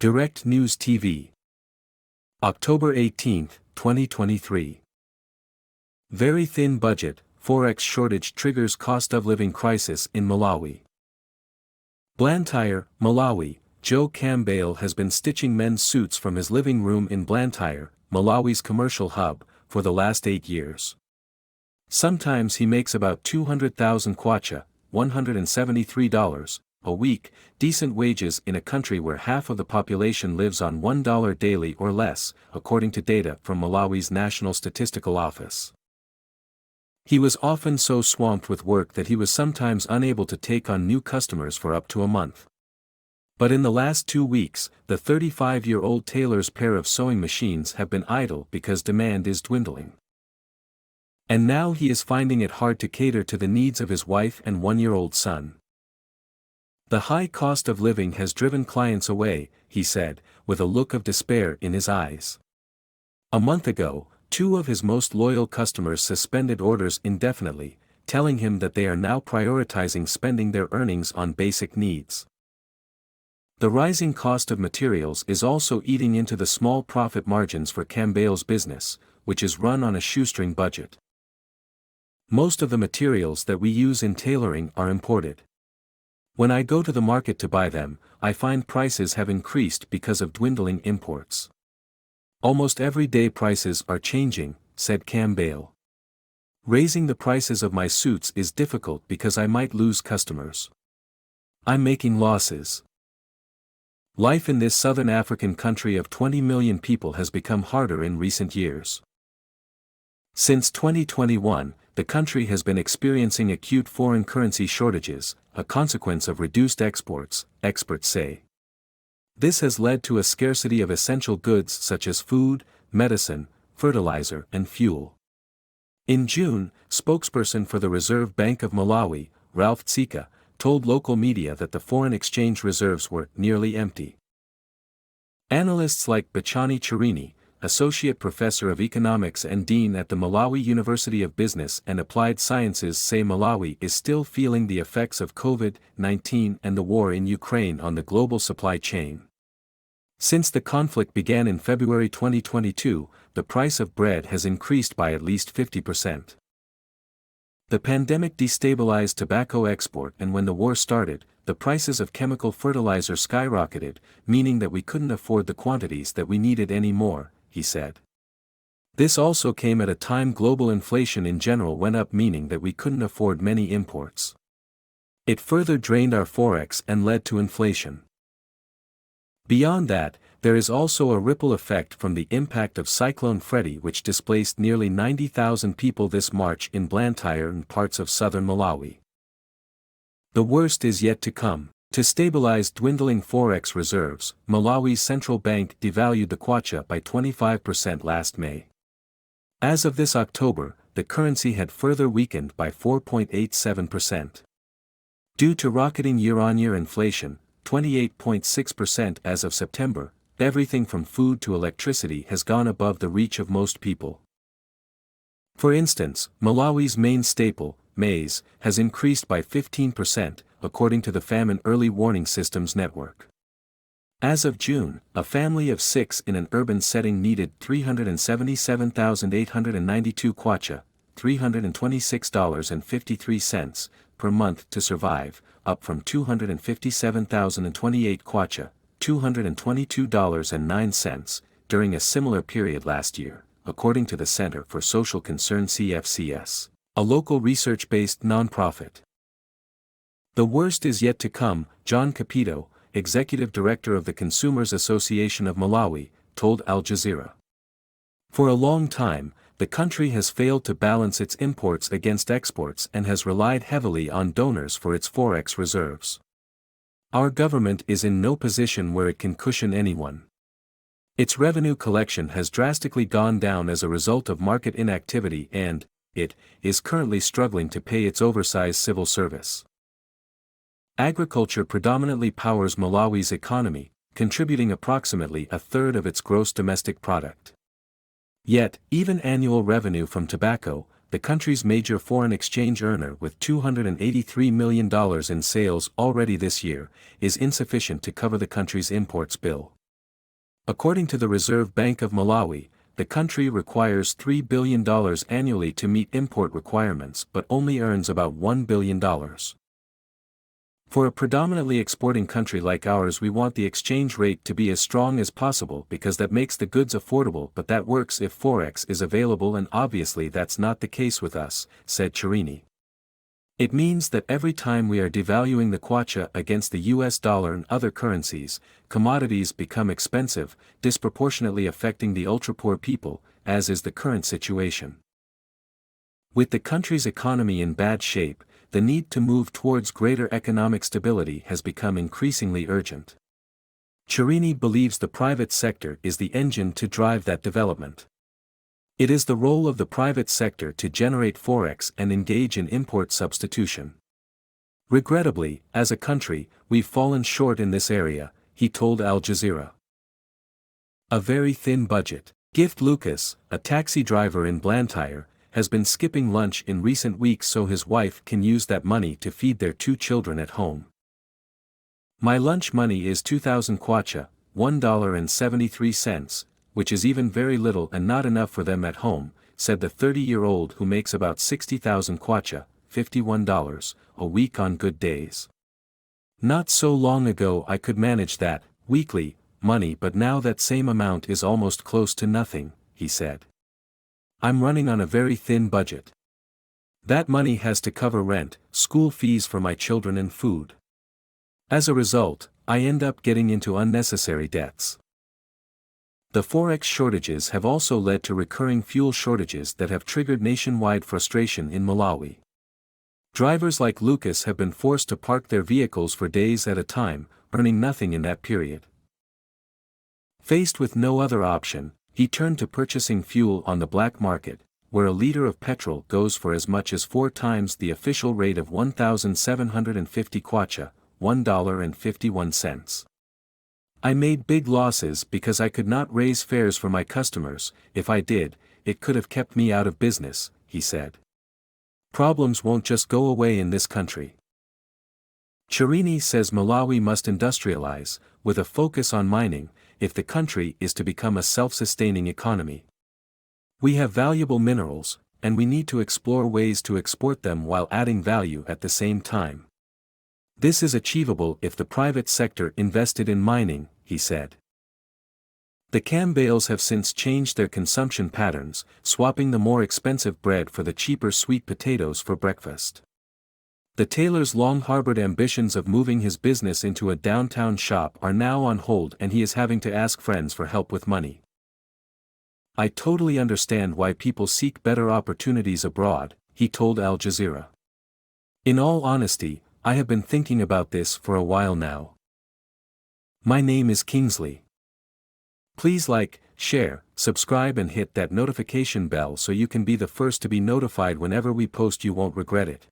Direct News TV. October 18, 2023. Very thin budget, Forex shortage triggers cost of living crisis in Malawi. Blantyre, Malawi. Joe Campbell has been stitching men's suits from his living room in Blantyre, Malawi's commercial hub, for the last 8 years. Sometimes he makes about 200,000 kwacha, $173, a week, decent wages in a country where half of the population lives on $1 daily or less, according to data from Malawi's National Statistical Office. He was often so swamped with work that he was sometimes unable to take on new customers for up to a month. But in the last 2 weeks, the 35-year-old tailor's pair of sewing machines have been idle because demand is dwindling. And now he is finding it hard to cater to the needs of his wife and 1-year-old son. The high cost of living has driven clients away, he said, with a look of despair in his eyes. A month ago, 2 of his most loyal customers suspended orders indefinitely, telling him that they are now prioritizing spending their earnings on basic needs. The rising cost of materials is also eating into the small profit margins for Campbell's business, which is run on a shoestring budget. Most of the materials that we use in tailoring are imported. When I go to the market to buy them, I find prices have increased because of dwindling imports. Almost every day prices are changing, said Campbell. Raising the prices of my suits is difficult because I might lose customers. I'm making losses. Life in this southern African country of 20 million people has become harder in recent years. Since 2021, the country has been experiencing acute foreign currency shortages, a consequence of reduced exports, experts say. This has led to a scarcity of essential goods such as food, medicine, fertilizer, and fuel. In June, spokesperson for the Reserve Bank of Malawi, Ralph Tsika, told local media that the foreign exchange reserves were nearly empty. Analysts like Bachani Chirini, associate professor of economics and dean at the Malawi University of Business and Applied Sciences, say Malawi is still feeling the effects of COVID-19 and the war in Ukraine on the global supply chain. Since the conflict began in February 2022, the price of bread has increased by at least 50%. The pandemic destabilized tobacco export, and when the war started, the prices of chemical fertilizer skyrocketed, meaning that we couldn't afford the quantities that we needed anymore, he said. This also came at a time global inflation in general went up, meaning that we couldn't afford many imports. It further drained our forex and led to inflation. Beyond that, there is also a ripple effect from the impact of Cyclone Freddy, which displaced nearly 90,000 people this March in Blantyre and parts of southern Malawi. The worst is yet to come. To stabilize dwindling forex reserves, Malawi's central bank devalued the kwacha by 25% last May. As of this October, the currency had further weakened by 4.87%. Due to rocketing year-on-year inflation, 28.6% as of September, everything from food to electricity has gone above the reach of most people. For instance, Malawi's main staple, maize, has increased by 15%, according to the Famine Early Warning Systems Network. As of June, a family of 6 in an urban setting needed 377,892 kwacha, $326.53, per month to survive, up from 257,028 kwacha, $222.09, during a similar period last year, according to the Center for Social Concern CFCS, a local research-based nonprofit. The worst is yet to come, John Capito, executive director of the Consumers Association of Malawi, told Al Jazeera. For a long time, the country has failed to balance its imports against exports and has relied heavily on donors for its forex reserves. Our government is in no position where it can cushion anyone. Its revenue collection has drastically gone down as a result of market inactivity and, it is currently struggling to pay its oversized civil service. Agriculture predominantly powers Malawi's economy, contributing approximately a third of its gross domestic product. Yet, even annual revenue from tobacco, the country's major foreign exchange earner with $283 million in sales already this year, is insufficient to cover the country's imports bill. According to the Reserve Bank of Malawi, the country requires $3 billion annually to meet import requirements but only earns about $1 billion. For a predominantly exporting country like ours, we want the exchange rate to be as strong as possible because that makes the goods affordable, but that works if Forex is available, and obviously that's not the case with us, said Chirini. It means that every time we are devaluing the kwacha against the US dollar and other currencies, commodities become expensive, disproportionately affecting the ultra-poor people, as is the current situation. With the country's economy in bad shape, the need to move towards greater economic stability has become increasingly urgent. Chirini believes the private sector is the engine to drive that development. It is the role of the private sector to generate Forex and engage in import substitution. Regrettably, as a country, we've fallen short in this area, he told Al Jazeera. A very thin budget. Gift Lucas, a taxi driver in Blantyre, has been skipping lunch in recent weeks so his wife can use that money to feed their 2 children at home. My lunch money is 2,000 kwacha, $1.73, which is even very little and not enough for them at home, said the 30-year-old who makes about 60,000 kwacha, $51, a week on good days. Not so long ago I could manage that, weekly, money, but now that same amount is almost close to nothing, he said. I'm running on a very thin budget. That money has to cover rent, school fees for my children and food. As a result, I end up getting into unnecessary debts. The Forex shortages have also led to recurring fuel shortages that have triggered nationwide frustration in Malawi. Drivers like Lucas have been forced to park their vehicles for days at a time, earning nothing in that period. Faced with no other option, he turned to purchasing fuel on the black market, where a liter of petrol goes for as much as 4 times the official rate of 1,750 kwacha, $1.51. I made big losses because I could not raise fares for my customers. If I did, it could have kept me out of business, he said. Problems won't just go away in this country. Chirini says Malawi must industrialize, with a focus on mining, if the country is to become a self-sustaining economy. We have valuable minerals, and we need to explore ways to export them while adding value at the same time. This is achievable if the private sector invested in mining, he said. The Cambales have since changed their consumption patterns, swapping the more expensive bread for the cheaper sweet potatoes for breakfast. The tailor's long-harbored ambitions of moving his business into a downtown shop are now on hold, and he is having to ask friends for help with money. I totally understand why people seek better opportunities abroad, he told Al Jazeera. In all honesty, I have been thinking about this for a while now. My name is Kingsley. Please like, share, subscribe and hit that notification bell so you can be the first to be notified whenever we post. You won't regret it.